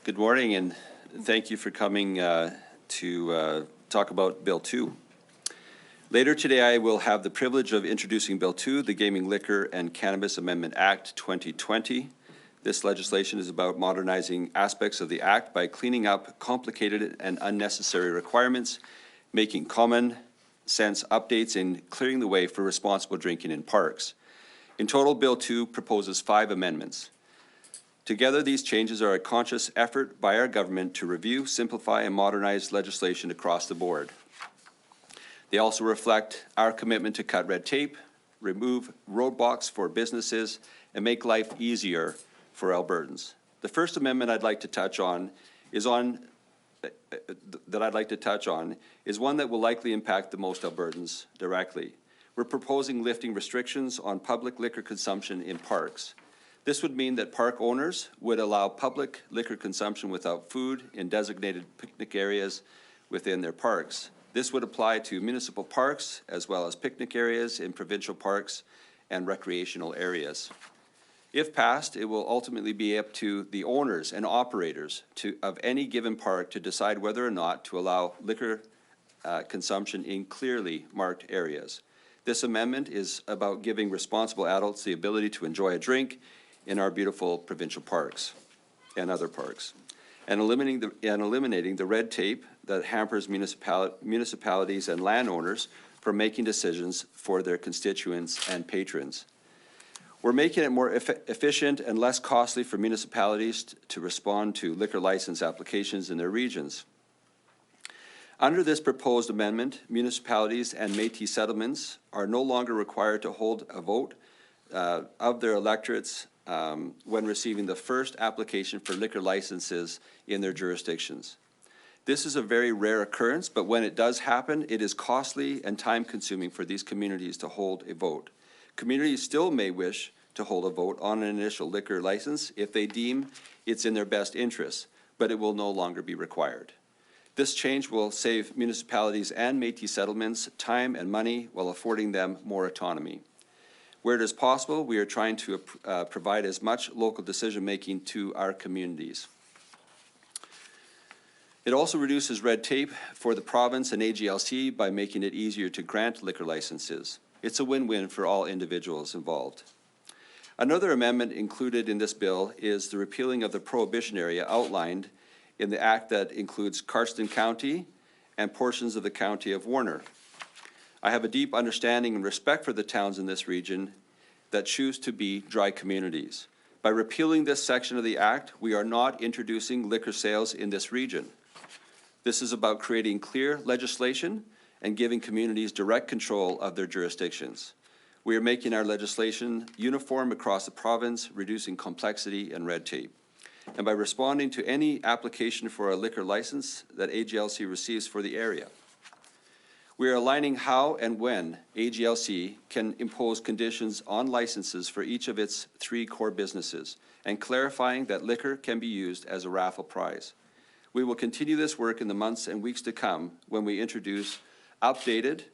Good morning, and thank you for coming to talk about Bill 2. Later today, I will have the privilege of introducing Bill 2, the Gaming, Liquor, and Cannabis Amendment Act 2020. This legislation is about modernizing aspects of the Act by cleaning up complicated and unnecessary requirements, making common sense updates, and clearing the way for responsible drinking in parks. In total, Bill 2 proposes 5 amendments. Together, these changes are a conscious effort by our government to review, simplify, and modernize legislation across the board. They also reflect our commitment to cut red tape, remove roadblocks for businesses, and make life easier for Albertans. The first amendment I'd like to touch on is one that will likely impact the most Albertans directly. We're proposing lifting restrictions on public liquor consumption in parks. This would mean that park owners would allow public liquor consumption without food in designated picnic areas within their parks. This would apply to municipal parks as well as picnic areas in provincial parks and recreational areas. If passed, it will ultimately be up to the owners and operators of any given park to decide whether or not to allow liquor consumption in clearly marked areas. This amendment is about giving responsible adults the ability to enjoy a drink in our beautiful provincial parks and other parks, and eliminating the red tape that hampers municipalities and landowners from making decisions for their constituents and patrons. We're making it more efficient and less costly for municipalities to respond to liquor license applications in their regions. Under this proposed amendment, municipalities and Métis settlements are no longer required to hold a vote of their electorates when receiving the first application for liquor licenses in their jurisdictions. This is a very rare occurrence, but when it does happen, it is costly and time-consuming for these communities to hold a vote. Communities still may wish to hold a vote on an initial liquor license if they deem it's in their best interest, but it will no longer be required. This change will save municipalities and Métis settlements time and money while affording them more autonomy. Where it is possible, we are trying to provide as much local decision-making to our communities. It also reduces red tape for the province and AGLC by making it easier to grant liquor licenses. It's a win-win for all individuals involved. Another amendment included in this bill is the repealing of the prohibition area outlined in the Act that includes Cardston County and portions of the County of Warner. I have a deep understanding and respect for the towns in this region that choose to be dry communities. By repealing this section of the Act, we are not introducing liquor sales in this region. This is about creating clear legislation and giving communities direct control of their jurisdictions. We are making our legislation uniform across the province, reducing complexity and red tape. And by responding to any application for a liquor license that AGLC receives for the area. We are aligning how and when AGLC can impose conditions on licenses for each of its 3 core businesses and clarifying that liquor can be used as a raffle prize. We will continue this work in the months and weeks to come when we introduce updates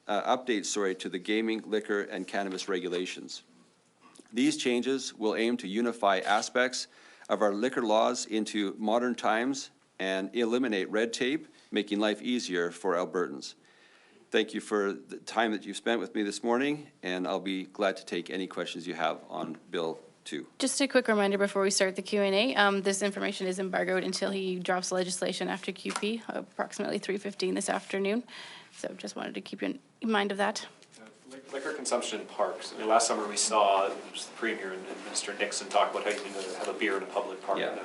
to the gaming, liquor, and cannabis regulations. These changes will aim to unify aspects of our liquor laws into modern times and eliminate red tape, making life easier for Albertans. Thank you for the time that you've spent with me this morning, and I'll be glad to take any questions you have on Bill 2. Just a quick reminder before we start the Q&A, this information is embargoed until he drops legislation after QP, approximately 3:15 this afternoon. So just wanted to keep you in mind of that. Liquor consumption in parks. I mean, last summer we saw the Premier and Minister Nixon talk about how you can have a beer in a public park now.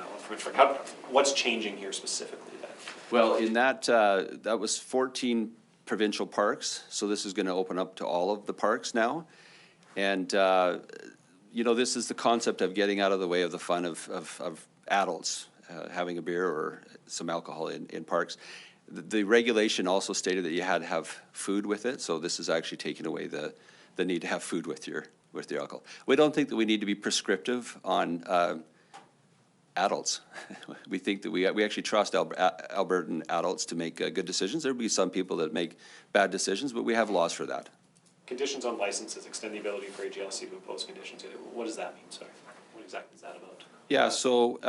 What's changing here specifically then? Well, in that was 14 provincial parks, so this is going to open up to all of the parks now. And, you know, this is the concept of getting out of the way of the fun of adults having a beer or some alcohol in parks. The regulation also stated that you had to have food with it, so this is actually taking away the need to have food with your alcohol. We don't think that we need to be prescriptive on adults. We think that we actually trust Albertan adults to make good decisions. There'll be some people that make bad decisions, but we have laws for that. Conditions on licenses extend the ability for AGLC to impose conditions. What does that mean? Sorry, what exactly is that about? Yeah, so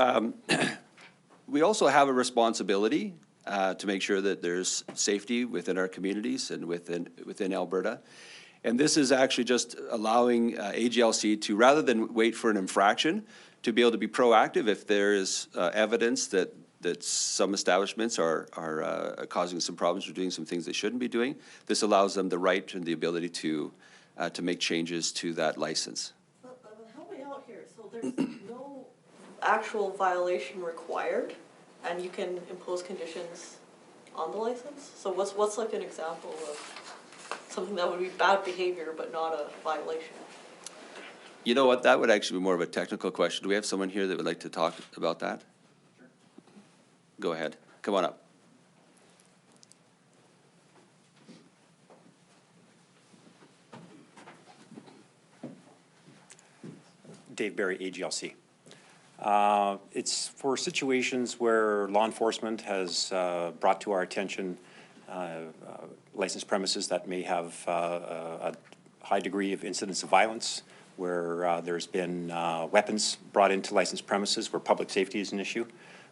we also have a responsibility to make sure that there's safety within our communities and within Alberta. And this is actually just allowing AGLC to, rather than wait for an infraction, to be able to be proactive if there is evidence that some establishments are causing some problems or doing some things they shouldn't be doing. This allows them the right and the ability to make changes to that license. Help me out here. So there's no actual violation required, and you can impose conditions on the license? So what's like an example of something that would be bad behavior but not a violation? You know what, that would actually be more of a technical question. Do we have someone here that would like to talk about that? Go ahead, come on up. Dave Barry, AGLC. It's for situations where law enforcement has brought to our attention licensed premises that may have a high degree of incidents of violence, where there's been weapons brought into licensed premises where public safety is an issue.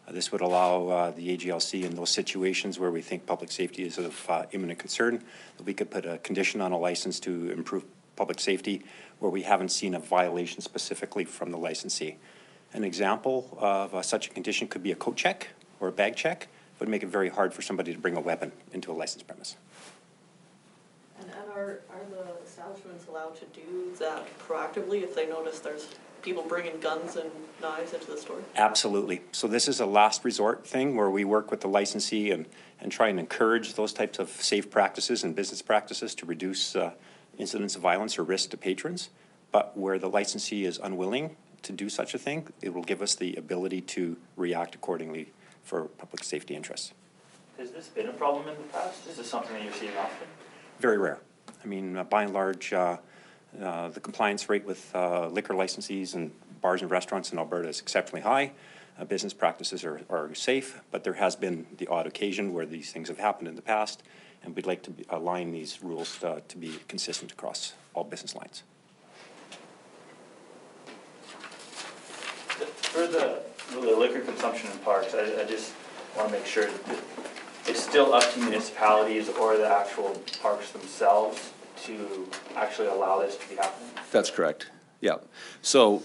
This would allow the AGLC in those situations where we think public safety is of imminent concern, that we could put a condition on a license to improve public safety where we haven't seen a violation specifically from the licensee. An example of such a condition could be a coat check or a bag check. It would make it very hard for somebody to bring a weapon into a licensed premise. And are the establishments allowed to do that proactively if they notice there's people bringing guns and knives into the store? Absolutely. So this is a last resort thing where we work with the licensee and try and encourage those types of safe practices and business practices to reduce incidents of violence or risk to patrons. But where the licensee is unwilling to do such a thing, it will give us the ability to react accordingly for public safety interests. Has this been a problem in the past? Is this something that you're seeing often? Very rare. I mean, by and large, the compliance rate with liquor licensees and bars and restaurants in Alberta is exceptionally high. Business practices are safe, but there has been the odd occasion where these things have happened in the past, and we'd like to align these rules to be consistent across all business lines. For the liquor consumption in parks, I just want to make sure that it's still up to municipalities or the actual parks themselves to actually allow this to be happening? That's correct, yeah. So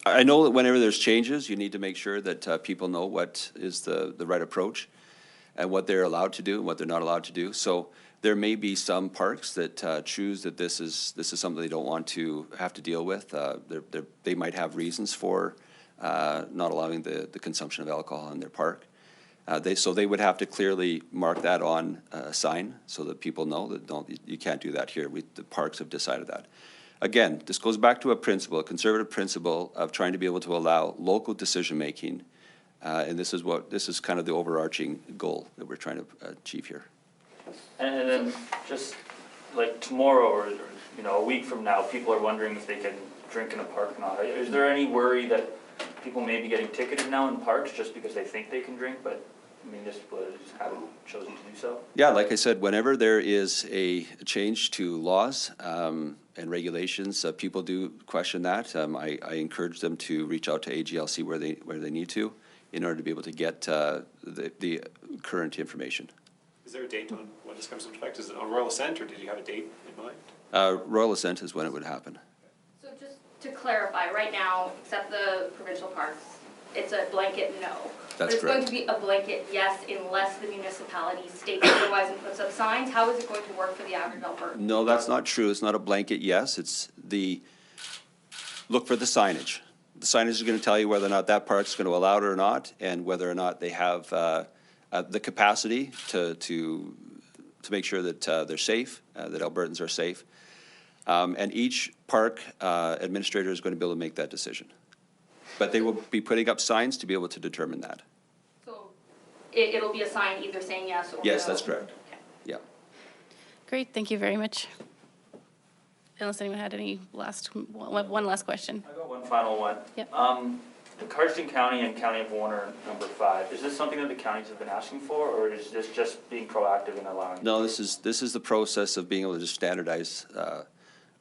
I know that whenever there's changes, you need to make sure that people know what is the right approach and what they're allowed to do and what they're not allowed to do. So there may be some parks that choose that this is something they don't want to have to deal with. They might have reasons for not allowing the consumption of alcohol in their park. So they would have to clearly mark that on a sign so that people know that you can't do that here. The parks have decided that. Again, this goes back to a conservative principle of trying to be able to allow local decision-making. And this is kind of the overarching goal that we're trying to achieve here. And then just like tomorrow or a week from now, people are wondering if they can drink in a park or not. Is there any worry that people may be getting ticketed now in parks just because they think they can drink, but municipalities haven't chosen to do so? Yeah, like I said, whenever there is a change to laws and regulations, people do question that. I encourage them to reach out to AGLC where they need to in order to be able to get the current information. Is there a date on when this comes into effect? Is it on Royal Assent, or did you have a date in mind? Royal Assent is when it would happen. So just to clarify, right now, except the provincial parks, it's a blanket no. That's but it's correct. going to be a blanket yes unless the municipality states otherwise and puts up signs. How is it going to work for the average Albertan? No, that's not true. It's not a blanket yes. It's look for the signage. The signage is going to tell you whether or not that park's going to allow it or not, and whether or not they have the capacity to make sure that they're safe, that Albertans are safe. And each park administrator is going to be able to make that decision. But they will be putting up signs to be able to determine that. So it'll be a sign either saying yes or no? Yes, that's correct. Okay. Yeah. Great, thank you very much. Unless anyone had any one last question. I got one final one. Yep. The Carson County and County of Warner, number 5, is this something that the counties have been asking for, or is this just being proactive in allowing? No, this is the process of being able to just standardize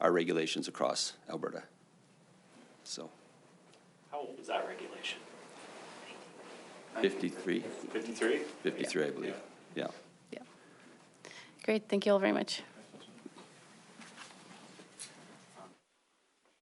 our regulations across Alberta. So. How old is that regulation? 53, 53? 53, I believe, yeah. Yeah. Great, thank you all very much.